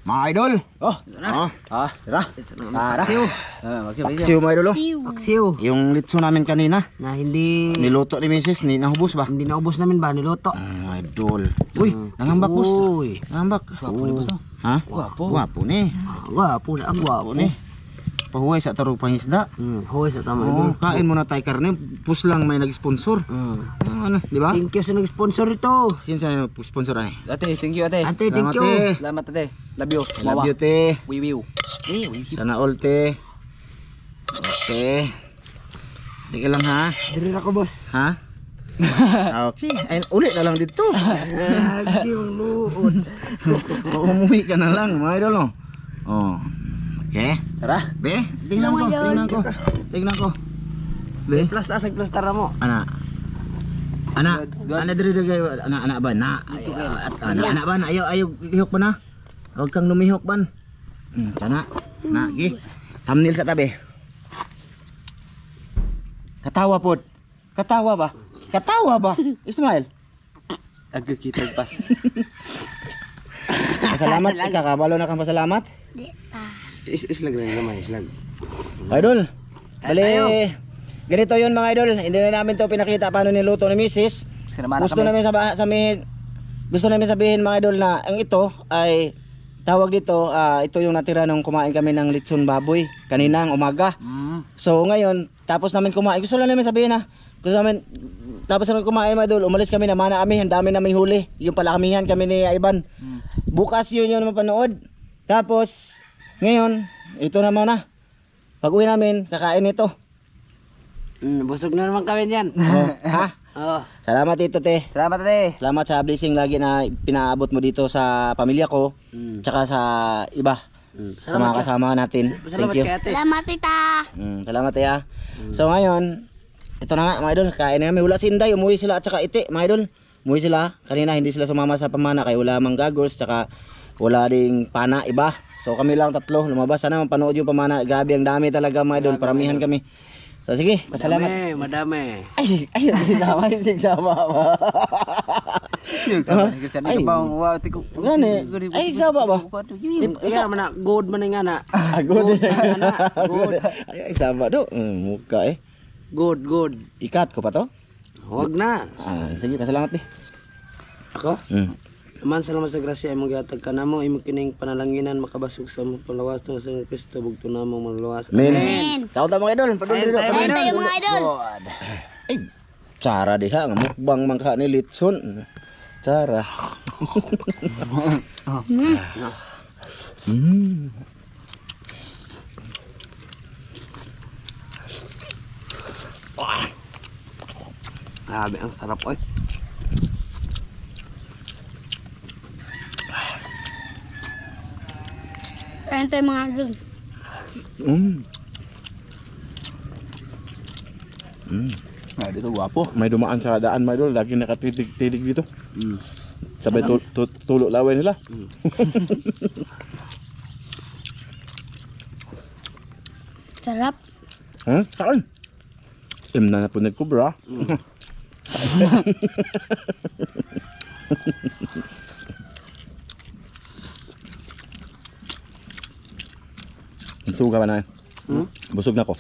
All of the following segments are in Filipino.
Mga idol. Oh, ito na. Tara. Tara. Paksiw mga idol. Paksiw. Yung litso namin kanina. Na hindi Niluto ni Mrs. Nahubos ba? hindi naubos namin ba niloto. Idol. Uy, nangambak boss. Uy. Nangambak. Gwapo ni boss, no? Ha? Gwapo. Gwapo ni. Gwapo na ang gwapo. Ni. Pahuway sa tarong pangisda. Hoy sa tama Oo, idol. kain muna tayo karne. Pus lang may nag-sponsor. Ano, di ba? Thank you sa nag-sponsor ito. Sino sa sponsor ay? Ate, thank you ate. Ate, thank Salamat, you. te. Salamat ate. Love you. I love you, te. Wiwiw. Sana all, te. Okay. Tingnan lang ha. Diri na ko, boss. Ha? Okay. Ay, ulit na lang dito. Lagi mong luod. Umuwi ka na lang, mga idol, no? Oh. Okay. Tara. Be, tingnan ko, tingnan ko. Tingnan ko. Be, Plus asag plus tara mo. ana. Ana, Gods. ana diri kayo, ana ba na? Ana ba na? Ayaw lihok ba na? Huwag kang lumihok ban. Kana. Na, gi. Thumbnail sa tabi. Katawa pod. Katawa ba? Katawa ba? Ismail. Agkakitag pas. Pasalamat ka, kabalo na kang pasalamat. Islag na naman, islag. Idol. Bali. Ganito 'yun mga idol. Hindi na namin 'to pinakita paano niluto ni Mrs. Gusto namin sabihin mga idol na ang ito ay tawag dito, ito yung natira nung kumain kami ng litson baboy kaninang umaga. So ngayon, tapos namin kumain. Gusto lang namin sabihin tapos namin kumain mga idol, umalis kami, namana kami, ang dami naming huli. Yung palakamihan kami ni Ivan. Bukas yun yung mapanood. Tapos ngayon, ito na muna. Pag uwi namin, kakain ito. Busog na naman kami diyan. Ha? Oo. Salamat dito, te. Salamat ate. Salamat sa blessing lagi na pinaabot mo dito sa pamilya ko. Tsaka sa iba. Sa mga kasama natin. Salamat Thank you. kay ate. Salamat tita. Salamat, ya. So ngayon, ito na nga mga idol, kain na kami. Wala si Inday, umuwi sila at saka Iti, mga idol. Umuwi sila. Kanina hindi sila sumama sa pamana kaya wala mang gagors, tsaka wala ding pana iba. So kami lang tatlo lumabas. Sana mapanood yung pamana. Grabe ang dami talaga mga idol. Paramihan kami. So sige, pasalamat. Madami. Ay, sama. Yung sama ni Christian Ay. ito ba ang wow tiko. Gani. Ay, sama ba? Kaya man na good man nga na. Good. Good. Ay, sama do. Muka eh. Good. Ikat ko pa to? Huwag na. Sige, pasalamat eh. Ako? Aman salamat sa grasya imong gihatag kanamo imong kining panalanginan makabasog sa mong palawas ng sa Kristo bugto namong manluwas. Amen. Tao ta mga idol, padul dito. Ayun tayo mga idol. Ay, cara diha nga mukbang mangka ni Litson. Cara. Grabe ang sarap oy. Ayun tayo mga idol. Ay, dito gwapo. May dumaan sa daan mga idol, lagi nakatitig dito. Sabay tulo laway nila. Sarap. Saan? Na po nagkubra. Ito ka ba na? Busog na ko.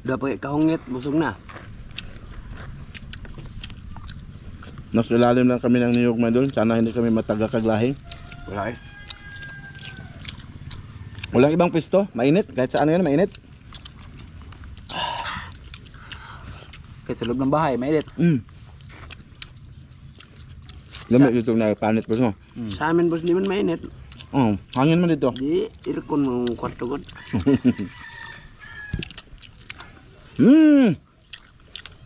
Dapat kahungit busog na. Nasa ilalim lang kami ng niyog mga idol. Sana hindi kami matagakaglahin. Wala eh. Walang ibang pisto, mainit. Kahit saan yan, mainit. Kahit sa loob ng bahay, mainit. Lamig dito na panit po mo. Sa amin boss di man mainit. Hangin man dito. Di irkon mong kwarto god.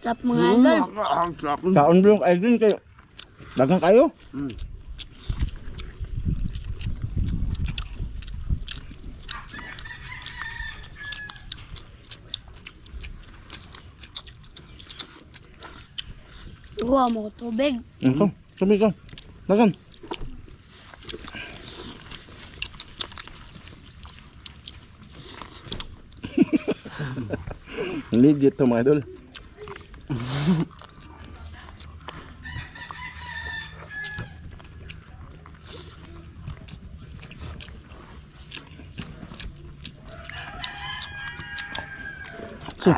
Sarap mga idol. Kaon blong kayo din kayo. Dagang kayo. Kuha mo ko tubig. Ikaw, sabi ka. Dagan. Legit to mga idol. So,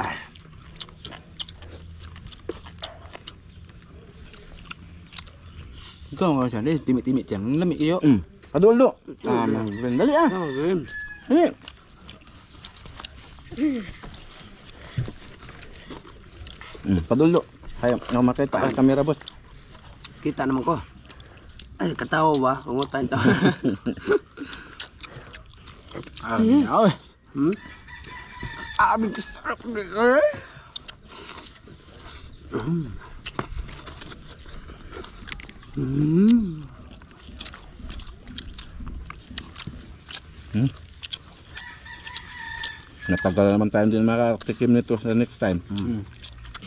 Ikaw nga siya, timit-timit yan. Lamig kayo. Paduldo. Dali ah. Tama game. Dali. Paduldo. Hay, nga makita ka kamera boss. Kita naman ko. Ay, katawa ba? Ungutan to. Ay, Hmm? Abing kasarap na eh. Natagal naman tayo din makatikim nito sa next time.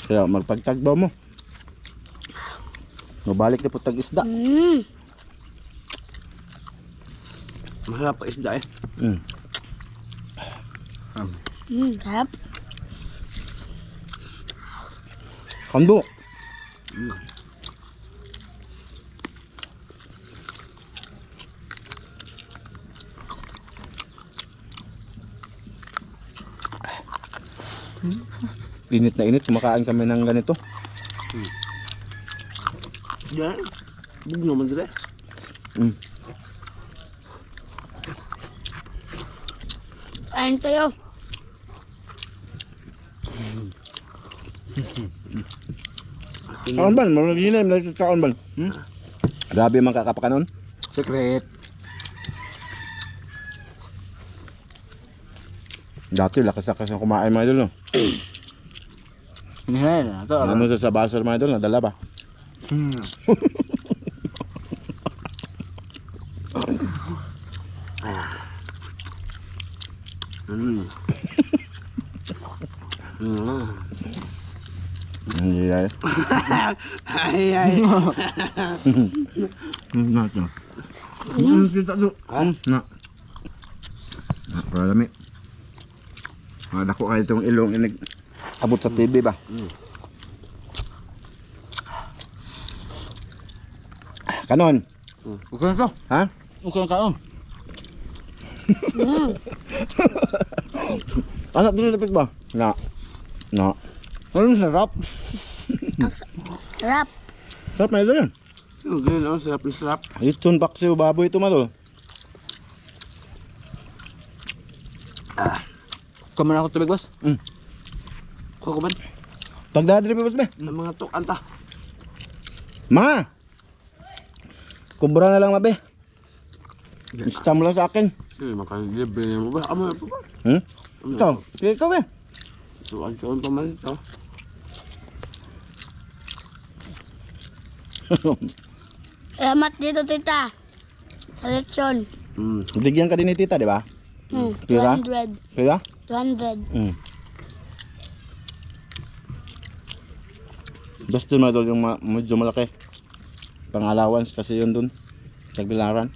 Kaya magpagtagbaw mo. Mabalik na po tag-isda. Masarap pa isda eh. Sarap. Kando. Init na init, kumakain kami ng ganito. Yan. Bug naman dito eh. Kain tayo. Kaon ban, maragina yung nagkakaon ban. Grabe man kakapakanon. secret. Dati lakas-lakas na kumain mga idol. No? Hinahin na ito. Ano sa basal mga idol, nadala ba? Hindi ay. Ay, ay. Nato. Kita tu. Na. Para lami. Dako kayo itong ilong inig abot sa TV ba? Kanon. Okay na ito. Ha? Okay na kaon. Anak dito lapit ba? Na. Na. Ano sarap? Sarap. Sarap na ito yan. Okay, no? Sarap na sarap. Lechon paksiw baboy ito malo. Kaman ako tubig, boss. Kukuman. Pagdadri pa ba? Ang mga tukan ta. Ma! Kubra na lang mabe. Ista mo lang sa akin. Makalibre niya mo ba? Amo na po ba? Ikaw? Sige ikaw eh. Tuwan-tuwan pa man ito. Salamat dito, tita. Sa lechon. Bigyan ka din ni tita, di ba? Tira? 200. Kaya? 200. Gusto mo doon yung medyo malaki. Pang allowance kasi yun dun. Tagbilaran.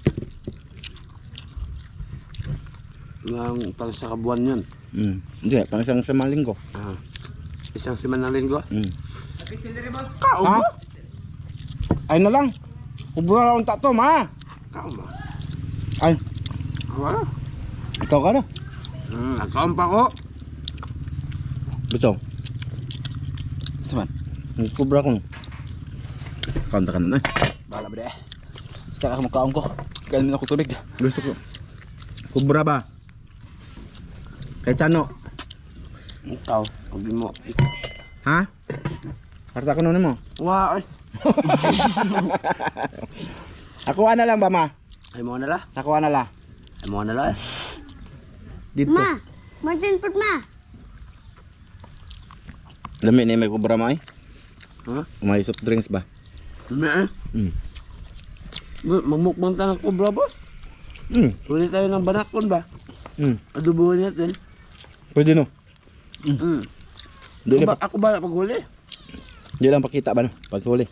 Ang pang sa kabuan yun. Hindi, pang isang linggo. Isang siman ng linggo. Kao ba? Ay na lang. Kubura lang tato, ma. Kao ba? Ay, Wala. ikaw ka na. Nakaon pa ko. Gusto. Saman. Kubra ko. Kanta ka na eh. Bahala ba deh. Basta ka makaon ko. Kain mo ako tubig. Gusto ko. Kubra ba? Kay Chano. Ikaw. Huwag mo. Ha? Karta ko nun mo. Wah, ay. Ako na lang ba, ma? Ay mo na la. Ako na lang. Ay mo na la. Dito. Ma, Martin Put ma. Lami ni may kubra mo ay. Ha? May soft drinks ba? May eh. Magmukbang tayo ng kubra, boss. Huli tayo ng banakon ba? Adubuhan natin. Pwede no. Di Ako ba na paghuli? Di lang pakita ba no? Paghuli.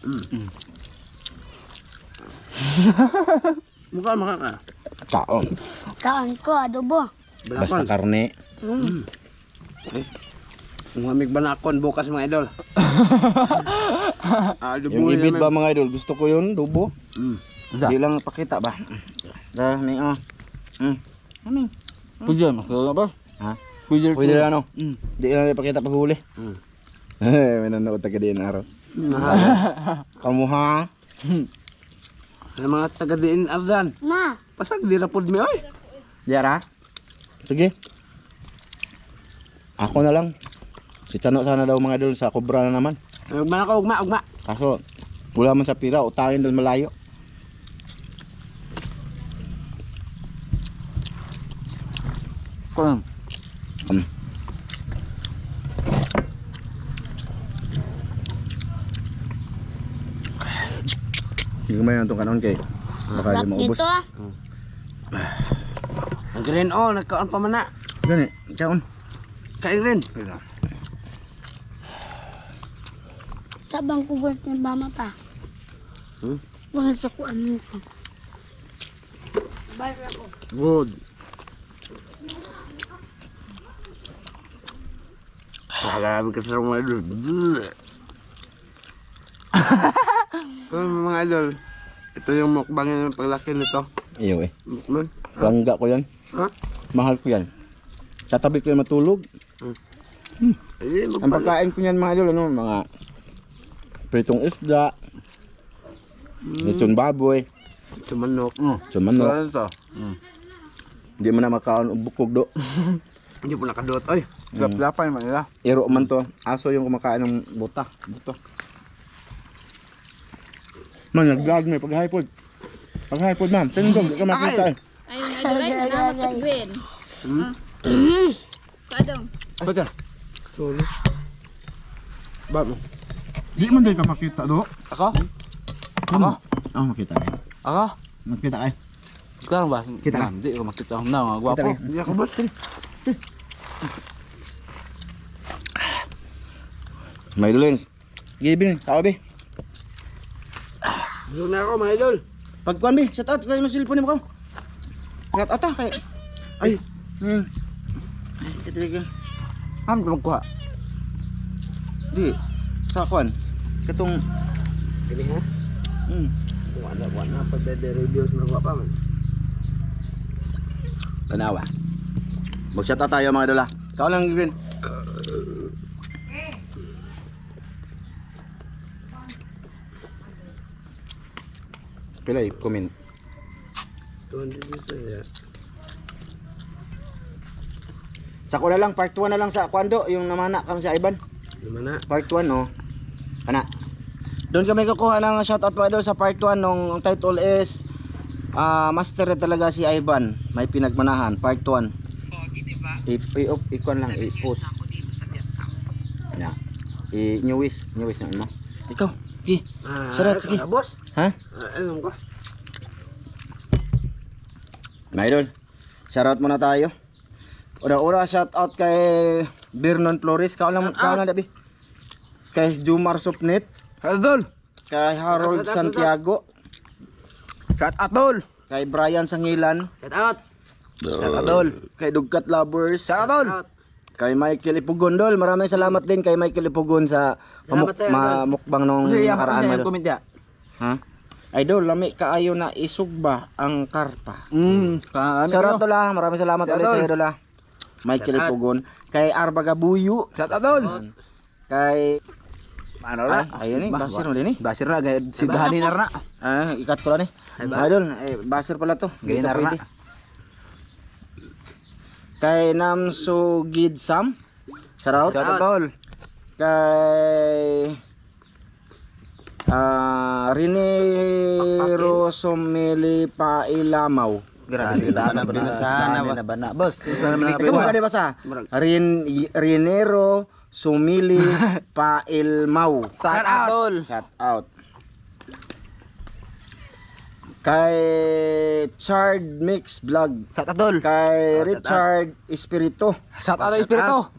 Mukha ka. Kaon. Kaon ko, adobo. Basta karne. Umamig ba na akon bukas mga idol? Yung ibid ba mga idol, gusto ko yun, dubo. Isa. Di lang pakita ba? Dami Aming. Pwede yan, masarap ba? Ha? Pwede Pwede lang ano? Mm. Di lang ipakita pag huli. May nanood taga din araw. Kamuha. Sa mga taga diin Ardan. Ma, Pasag di rapod mi oy. Yara? Sige. Ako na lang. Si Chano sana daw mga idol sa Cobra na naman. Ugma na ko, ugma. Kaso, wala man sa pira, utangin doon malayo. Kung Hindi ko mayan itong kanon kay baka sarap di maubos. nito ah. Ang green nagkaon pa man na. Gani, kaon. Kain rin. Tabang kubot ni mama pa. Wala sa kuan mo ko. Bayar ako. Good. Grabe ka sa mga idol. So, mga idol, ito yung mukbang ng paglaki nito. Iyo eh. Mukbang. Bangga ko yan. Ha? Mahal ko yan. Tatabi ko yan matulog. Ay, Ang pagkain ko yan mga idol, ano, mga pritong isda, lechon baboy, Ito manok. lechon manok. Ano ito? Hindi mo na makaon og bukog do. Hindi po nakadot. Oy. Lap-lapan man nila. Iro man to. Aso yung kumakain ng buta. Buto. Man, nag-vlog may pag-hypod. Pag-hypod ma'am. Tindog, di ka makita eh. Ayun, idol guys, salamat sa Gwen. Kadong. Ba't yan? Sorry. Ba mo? Di man din ka makita do. Ako? Ako? Ah, makita eh. Ako? Makita eh. Klaro ba? Kita. Nah, hindi ko makita. Na, mga gwapo. Kita. Hindi ako ba? May dulins. Gibin, tao bi. Busog na ako mga idol. Pagkuan bi, shout out kay masilpon mo ko. Shout out kay. Ay. Kitiga. Ano ka magkuha? Di. Sa kuan. Katong Ini ha? Wala pa dede reviews mga pa man. tanawa. Mag-shout out tayo mga idol. Ikaw lang Gibin. Pila comment. 200 pesos ya. Sa ko na lang part 1 na lang sa kwando yung namana kami sa Ivan. Gimana? Part 1 no. Kana. Doon kami kukuha ng shoutout mga idol sa part 1 nung ang title is master talaga si Ivan. May pinagmanahan part 1. Ikon lang i-post. Ya. I-newis na mo. Ikaw. Gi. Sarap sige. Boss. Ha? Ano ko? Mga idol. Shoutout muna tayo. Una shoutout kay Vernon Flores. Kao lang dabi. Kay Jumar Supnit. Idol! Kay Harold Santiago. Shout out, Dol! Kay Brian Sangilan. Shout out. Shout out, Dol! Kay Dugkat Lovers. Shout out, Dol! Kay Michael Ipugon Dol. Maraming salamat din kay Michael Ipugon sa Salamat sa'yo, Dol. mukbang nung Kasi yan, nakaraan mo. comment ya. Ha? Idol, lami kaayo na isugba ang karpa. Ano Shoutout Dol ah. Maraming salamat Shout ulit out. sa iyo Dol ah. Michael Shout out. Ipugon. Kay Arbaga Buyu. Shout out, Dol! Kay Ano na? ayun eh, Basir mo din eh. Basir na, si Gahani na na. Ikat ko lang eh. Idol, Basir pala to. Gaya Dito na pwede. na. Kay Namso Gidsam. Shoutout. Shout out, Dol! Kay Rene Rosomeli Pailamaw. Grabe, sana ba na, boss? Sana na Ikaw ka di ba sa? Rinero Sumili Pailmaw. Shout out, Dol! Shout out. Kay Chard Mix Vlog. Shout out, Dol! Kay Richard Espirito. Shout out, Espiritu!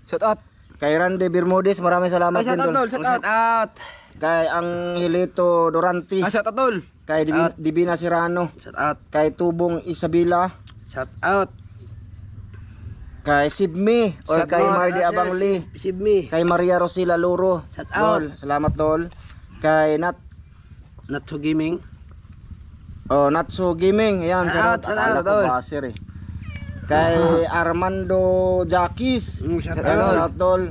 Shout out! Kay Randy Bermudez, maraming salamat din Shout out, Dol. Dol! Shout out! Kay Angelito Durante. Shout out, Dol! Kay Divina Serrano. Shout out. Kay Tubong Isabela. Shout out. kay Sibmi or Shout kay out, Mardi Abangli, Sibmi. kay Maria Rosila Luro. Shout out. Tol, salamat tol. Kay Natso Gaming. Natsu Gaming, yan, Shout out, shoutout. shout out, Akala ko tol. baser eh. Kay Armando Jackis, Shout yan, out. shoutout tol.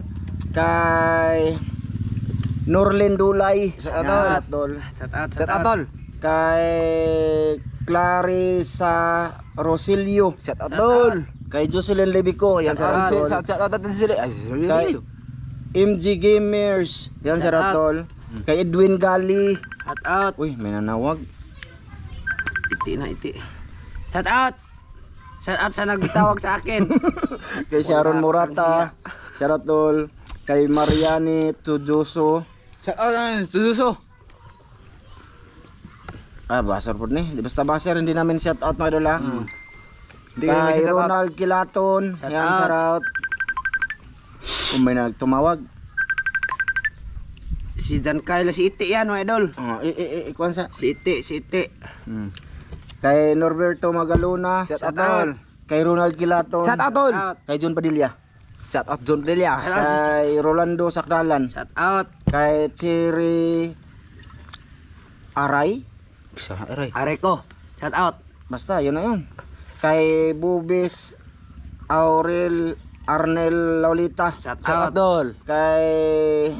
Kay Norlin Dulay, Shout out, yan, tol. Shout out, Shout out tol. Kay Clarissa Rosilio, Shout out tol. kay Jocelyn Lebico, yan, Shout out, shoutout tol. Shout out natin sila. Ay, Kay MG Gamers, yan, Shout shoutout out. tol. Kay Edwin Gali, Shout out. uy, may nanawag. Iti. Shout out. Shout out sa nagtawag sa akin. Kay Sharon Morata, shoutout tol. Kay Mariani Tujoso, Shout out natin, Tuduso. baser po ni. Di basta baser, hindi namin shoutout mga idol ha. Hindi ka namin Kay shout out. Ronald Kilaton, Shout yan, out. shoutout. Kung may nagtumawag. Si Dan Kyle, si Iti yan, mga idol. Ikuan sa. Si Iti. Kay Norberto Magaluna, Shout out Shout out. tol. kay Ronald Kilaton, Shout out tol. kay John Padilla, Shout out John Delia. kay Rolando Sakdalan, Shout out. kay Cherry Aray, Areko. Shout out. basta yun na yun. Kay Bubis Aurel Arnel Laulita, Shout Shout out out. tol. kay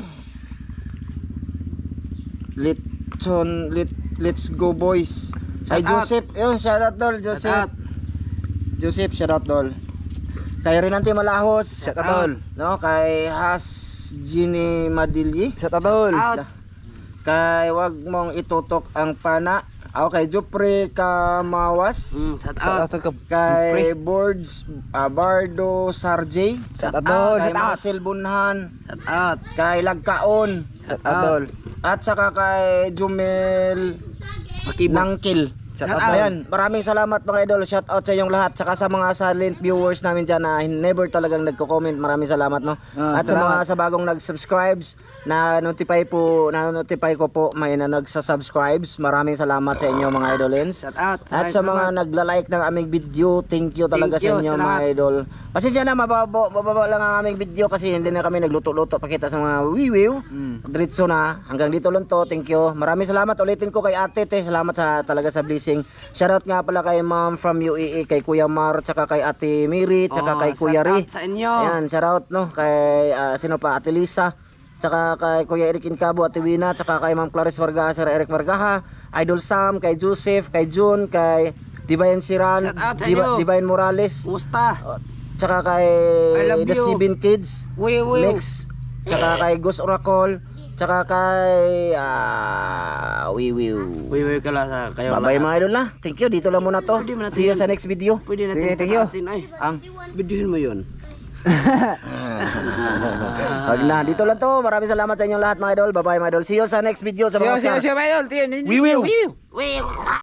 Let's Go Boys, kay Shout out. Joseph, yun, shout out tol, Shout Joseph. out. Joseph, shout out tol. Kay Renante Malahos, Shout out tol. no, kay Has Ginny Madilyi, Shout out tol. Out. kay wag mong itutok ang pana, kay Jupre Kamawas, Shout Shout out out. tol. kay Boards Bardo Sarjay, Shout out tol. kay Shout out. Marcel Bunhan, Shout out. kay Lagkaon, Shout out tol. at saka kay Jumel Makibo. Nangkil. Shout out. Ayan, maraming salamat mga idol. Shout out sa inyong lahat. Saka sa mga silent viewers namin dyan na never talagang nagko-comment. Maraming salamat, no? At sa mga sa bagong nag-subscribes, na-notify ko po may na nagsa-subscribes. Maraming salamat sa inyo mga idolins. Shout out. At sa mga nagla-like ng aming video, thank you talaga Thank sa you inyo sa mga lahat. idol. Pasensya na, mababa lang ang aming video kasi hindi na kami nagluto-luto pakita sa mga wiwiw. Diretso na. Hanggang dito lang to. Thank you. Maraming salamat. Ulitin ko kay ate, te. Salamat sa talaga sa blessing. Shoutout nga pala kay ma'am from UAE, kay Kuya Mar, tsaka kay ate Miri, tsaka kay Kuya Ri. Shout out sa inyo. Ayan, shoutout no kay sino pa, ate Lisa, tsaka kay Kuya Eric Incabo, ate Wina, tsaka kay ma'am Clarice Vargaha, Sir Eric Vargaha, Idol Sam, kay Joseph, kay June, kay Divine Siran, Shout out sa inyo. Divine Morales, Kumusta? tsaka kay I love The you. Seven Kids, Uy. Mix, tsaka kay Ghost Oracle, tsaka kay Wiwiw. Uy, kala sa kayo. Bye-bye mga idol na. Thank you. Dito lang muna to. Pwede mo natin See you yun. sa next video. Pwede natin Sige, thank you. pataasin ay. Ang Bidyuhin mo yun. Wag na. Dito lang to. Maraming salamat sa inyong lahat mga idol. Bye-bye mga idol. See you sa next video sa mga Siyo, siyo, siyo, idol. Wiwiw. Uy.